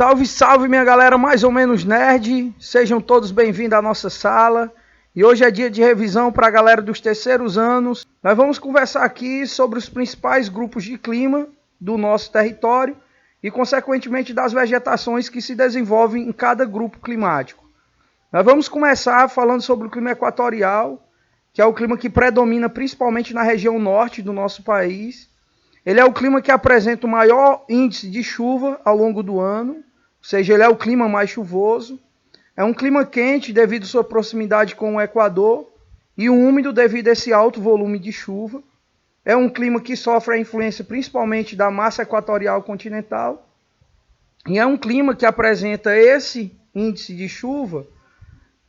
Salve, salve minha galera mais ou menos nerd, sejam todos bem-vindos à nossa sala. E hoje é dia de revisão para a galera dos terceiros anos. Nós vamos conversar aqui sobre os principais grupos de clima do nosso território e consequentemente das vegetações que se desenvolvem em cada grupo climático. Nós vamos começar falando sobre o clima equatorial, que é o clima que predomina principalmente na região norte do nosso país. Ele é o clima que apresenta o maior índice de chuva ao longo do ano, ou seja, ele é o clima mais chuvoso. É um clima quente devido à sua proximidade com o Equador e úmido devido a esse alto volume de chuva. É um clima que sofre a influência principalmente da massa equatorial continental. E é um clima que apresenta esse índice de chuva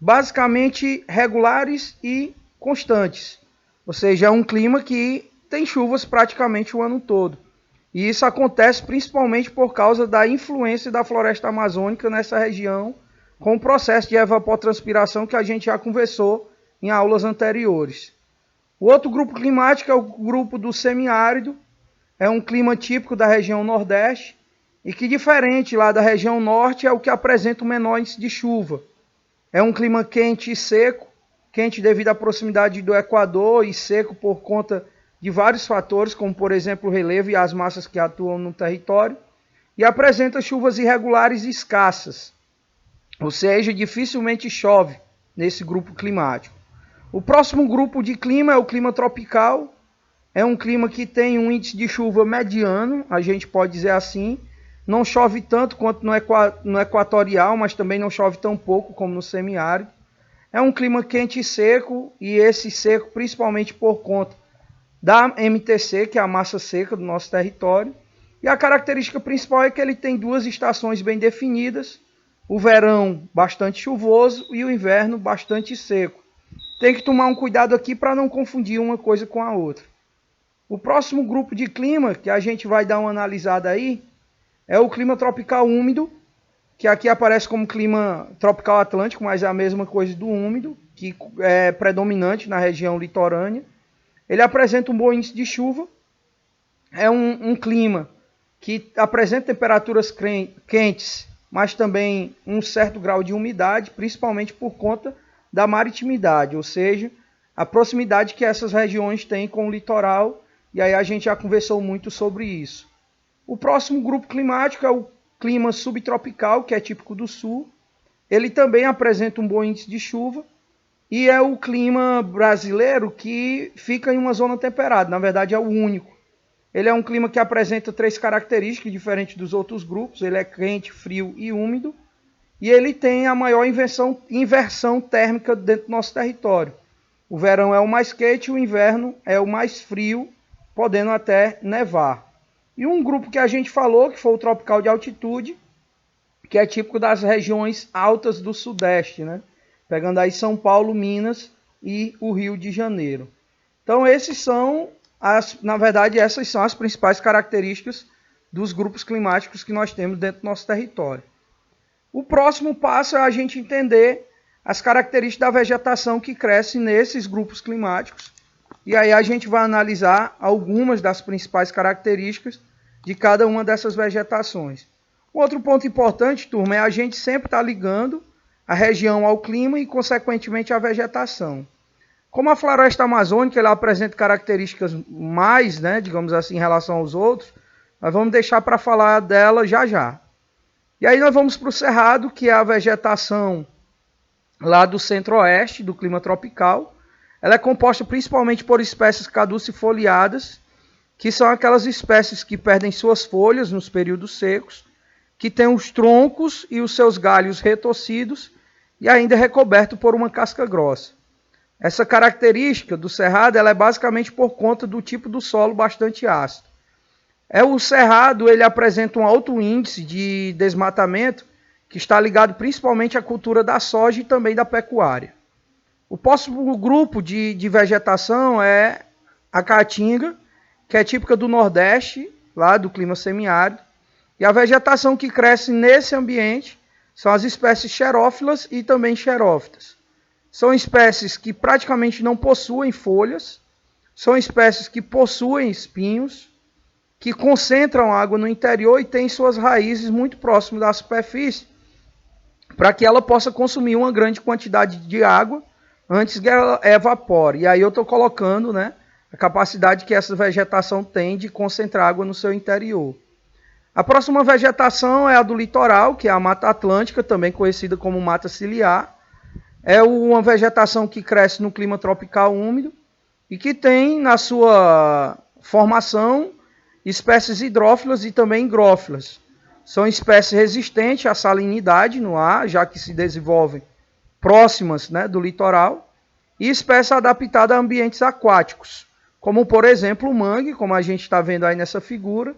basicamente regulares e constantes. Ou seja, é um clima que tem chuvas praticamente o ano todo. E isso acontece principalmente por causa da influência da floresta amazônica nessa região, com o processo de evapotranspiração que a gente já conversou em aulas anteriores. O outro grupo climático é o grupo do semiárido. É um clima típico da região nordeste e que, diferente lá da região norte, é o que apresenta o menor índice de chuva. É um clima quente e seco, quente devido à proximidade do Equador e seco por conta de vários fatores, como por exemplo o relevo e as massas que atuam no território, e apresenta chuvas irregulares e escassas, ou seja, dificilmente chove nesse grupo climático. O próximo grupo de clima é o clima tropical. É um clima que tem um índice de chuva mediano, a gente pode dizer assim. Não chove tanto quanto no equatorial, mas também não chove tão pouco como no semiárido. É um clima quente e seco, e esse seco principalmente por conta da MTC, que é a massa seca do nosso território. E a característica principal é que ele tem duas estações bem definidas, o verão bastante chuvoso e o inverno bastante seco. Tem que tomar um cuidado aqui para não confundir uma coisa com a outra. O próximo grupo de clima que a gente vai dar uma analisada aí é o clima tropical úmido, que aqui aparece como clima tropical atlântico, mas é a mesma coisa do úmido, que é predominante na região litorânea. Ele apresenta um bom índice de chuva, é um clima que apresenta temperaturas quentes, mas também um certo grau de umidade, principalmente por conta da maritimidade, ou seja, a proximidade que essas regiões têm com o litoral, e aí a gente já conversou muito sobre isso. O próximo grupo climático é o clima subtropical, que é típico do sul. Ele também apresenta um bom índice de chuva, e é o clima brasileiro que fica em uma zona temperada, na verdade é o único. Ele é um clima que apresenta três características diferentes dos outros grupos. Ele é quente, frio e úmido. E ele tem a maior inversão térmica dentro do nosso território. O verão é o mais quente, o inverno é o mais frio, podendo até nevar. E um grupo que a gente falou, que foi o tropical de altitude, que é típico das regiões altas do sudeste, né? Pegando aí São Paulo, Minas e o Rio de Janeiro. Então essas são as principais características dos grupos climáticos que nós temos dentro do nosso território. O próximo passo é a gente entender as características da vegetação que cresce nesses grupos climáticos. E aí a gente vai analisar algumas das principais características de cada uma dessas vegetações. Outro ponto importante, turma, é a gente sempre estar ligando a região ao clima e, consequentemente, à vegetação. Como a floresta amazônica ela apresenta características mais, digamos assim, em relação aos outros, nós vamos deixar para falar dela já já. E aí nós vamos para o cerrado, que é a vegetação lá do centro-oeste, do clima tropical. Ela é composta principalmente por espécies caducifoliadas, que são aquelas espécies que perdem suas folhas nos períodos secos, que têm os troncos e os seus galhos retorcidos e ainda é recoberto por uma casca grossa. Essa característica do cerrado ela é basicamente por conta do tipo do solo bastante ácido. O cerrado ele apresenta um alto índice de desmatamento que está ligado principalmente à cultura da soja e também da pecuária. O próximo grupo de vegetação é a caatinga, que é típica do Nordeste, lá do clima semiárido. E a vegetação que cresce nesse ambiente são as espécies xerófilas e também xerófitas. São espécies que praticamente não possuem folhas, são espécies que possuem espinhos, que concentram água no interior e têm suas raízes muito próximas da superfície, para que ela possa consumir uma grande quantidade de água antes que ela evapore. E aí eu estou colocando, né, a capacidade que essa vegetação tem de concentrar água no seu interior. A próxima vegetação é a do litoral, que é a Mata Atlântica, também conhecida como mata ciliar. É uma vegetação que cresce no clima tropical úmido e que tem na sua formação espécies hidrófilas e também higrófilas. São espécies resistentes à salinidade no ar, já que se desenvolvem próximas, né, do litoral, e espécies adaptadas a ambientes aquáticos, como por exemplo o mangue, como a gente está vendo aí nessa figura,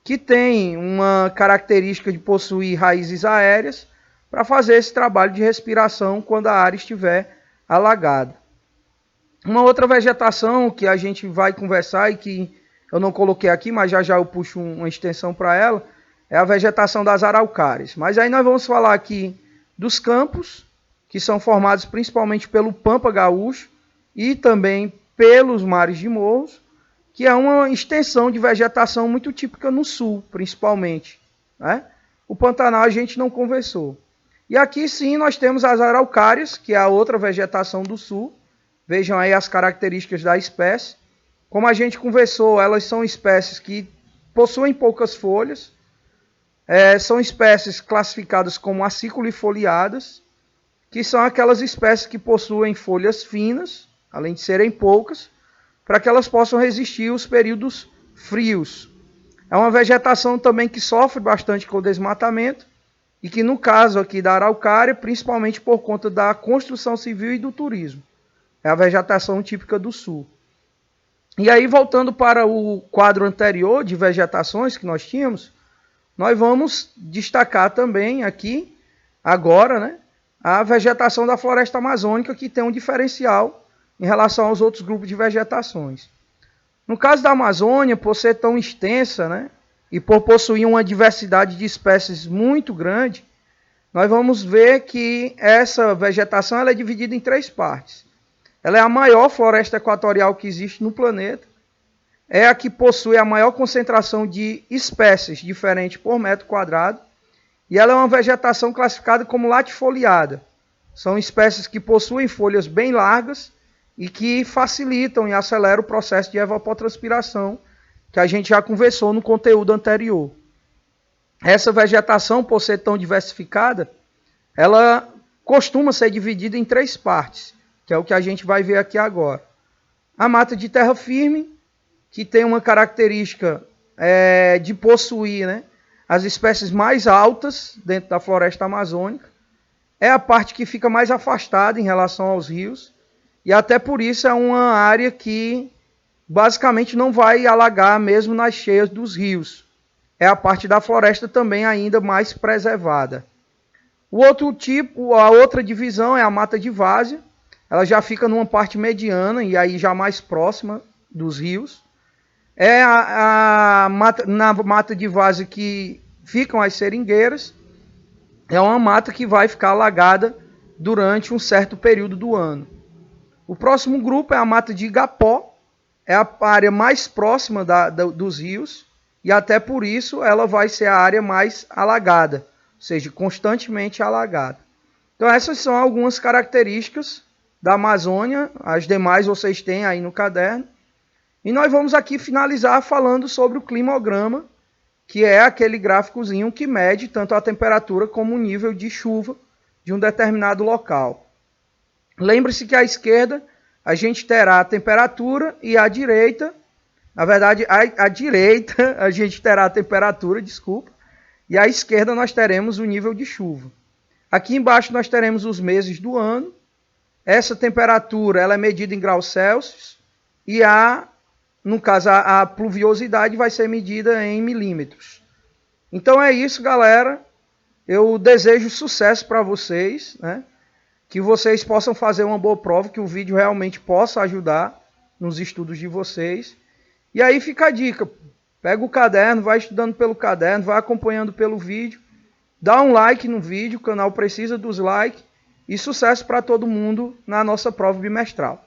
que tem uma característica de possuir raízes aéreas para fazer esse trabalho de respiração quando a área estiver alagada. Uma outra vegetação que a gente vai conversar e que eu não coloquei aqui, mas já já eu puxo uma extensão para ela, é a vegetação das araucárias. Mas aí nós vamos falar aqui dos campos, que são formados principalmente pelo Pampa Gaúcho e também pelos mares de morros, que é uma extensão de vegetação muito típica no sul, principalmente, né? O Pantanal a gente não conversou. E aqui sim nós temos as araucárias, que é a outra vegetação do sul. Vejam aí as características da espécie. Como a gente conversou, elas são espécies que possuem poucas folhas, são espécies classificadas como aciculifoliadas, que são aquelas espécies que possuem folhas finas, além de serem poucas, para que elas possam resistir aos períodos frios. É uma vegetação também que sofre bastante com o desmatamento e que no caso aqui da araucária, principalmente por conta da construção civil e do turismo. É a vegetação típica do sul. E aí, voltando para o quadro anterior de vegetações que nós tínhamos, nós vamos destacar também aqui, agora, né, a vegetação da floresta amazônica, que tem um diferencial em relação aos outros grupos de vegetações. No caso da Amazônia, por ser tão extensa, né, e por possuir uma diversidade de espécies muito grande, nós vamos ver que essa vegetação ela é dividida em 3 partes. Ela é a maior floresta equatorial que existe no planeta, é a que possui a maior concentração de espécies diferentes por metro quadrado, e ela é uma vegetação classificada como latifoliada. São espécies que possuem folhas bem largas e que facilitam e aceleram o processo de evapotranspiração, que a gente já conversou no conteúdo anterior. Essa vegetação, por ser tão diversificada, ela costuma ser dividida em 3 partes, que é o que a gente vai ver aqui agora. A mata de terra firme, que tem uma característica de possuir, né, as espécies mais altas dentro da floresta amazônica. É a parte que fica mais afastada em relação aos rios, e até por isso é uma área que basicamente não vai alagar mesmo nas cheias dos rios. É a parte da floresta também ainda mais preservada. O outro tipo, a outra divisão é a mata de várzea. Ela já fica numa parte mediana e aí já mais próxima dos rios. É na mata de várzea que ficam as seringueiras. É uma mata que vai ficar alagada durante um certo período do ano. O próximo grupo é a mata de igapó. É a área mais próxima dos rios e até por isso ela vai ser a área mais alagada, ou seja, constantemente alagada. Então essas são algumas características da Amazônia, as demais vocês têm aí no caderno. E nós vamos aqui finalizar falando sobre o climograma, que é aquele gráficozinho que mede tanto a temperatura como o nível de chuva de um determinado local. Lembre-se que à esquerda a gente terá a temperatura e à direita, na verdade, à direita a gente terá a temperatura, desculpa, e à esquerda nós teremos o nível de chuva. Aqui embaixo nós teremos os meses do ano. Essa temperatura ela é medida em graus Celsius e no caso, a pluviosidade vai ser medida em milímetros. Então é isso, galera. Eu desejo sucesso para vocês, né? Que vocês possam fazer uma boa prova, que o vídeo realmente possa ajudar nos estudos de vocês. E aí fica a dica, pega o caderno, vai estudando pelo caderno, vai acompanhando pelo vídeo, dá um like no vídeo, o canal precisa dos likes, e sucesso para todo mundo na nossa prova bimestral.